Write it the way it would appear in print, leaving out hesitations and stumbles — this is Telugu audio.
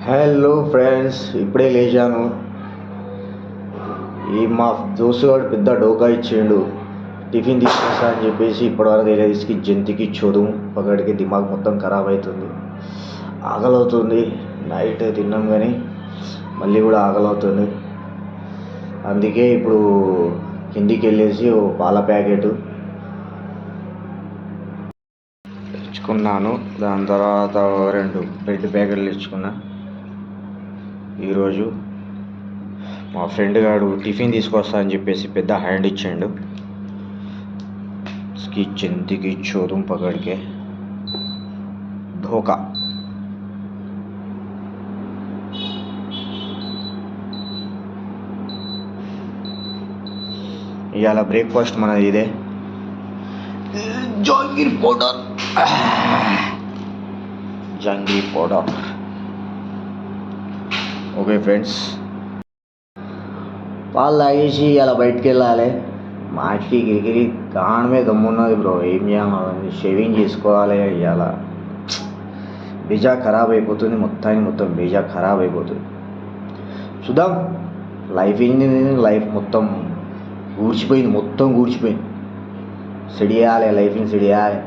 హలో ఫ్రెండ్స్, ఇప్పుడే లేచాను. మా దోస్తుగాడు పెద్ద డోకా ఇచ్చిండు. టిఫిన్ తీసుకొస్తా అని చెప్పేసి ఇప్పటివరకు వెళ్ళేసి జంతికి చోదు పక్కడికి దిమాగ్ మొత్తం ఖరాబ్ అవుతుంది. ఆకలవుతుంది. నైట్ తిన్నాం కానీ మళ్ళీ కూడా ఆకలవుతుంది. అందుకే ఇప్పుడు కిందికి వెళ్ళేసి ఓ పాల ప్యాకెట్ తెచ్చుకున్నాను. దాని తర్వాత 2 బ్రెడ్ ప్యాకెట్లు తెచ్చుకున్నా. ఈరోజు మా ఫ్రెండ్ గాడు టిఫిన్ తీసుకొస్తా అని చెప్పేసి పెద్ద హ్యాండ్ ఇచ్చాడు. జంతికి చోదుం పకడ్కే ధోకా. ఇవాళ బ్రేక్ఫాస్ట్ మనది ఇదే, జాంగీర్ పౌడర్. ఓకే ఫ్రెండ్స్, పాలు తాగేసి ఇలా బయటికి వెళ్ళాలి. మాకి గిరిగిరి కాణమే గమ్మున్నది బ్రో. ఏం చేయాలి? షేవింగ్ చేసుకోవాలి. ఇవాళ బీజా ఖరాబ్ అయిపోతుంది. మొత్తం బీజా ఖరాబ్ అయిపోతుంది. చూద్దాం. లైఫ్ మొత్తం గూడ్చిపోయింది. సెడి చేయాలి. లైఫ్ని సెడి చేయాలి.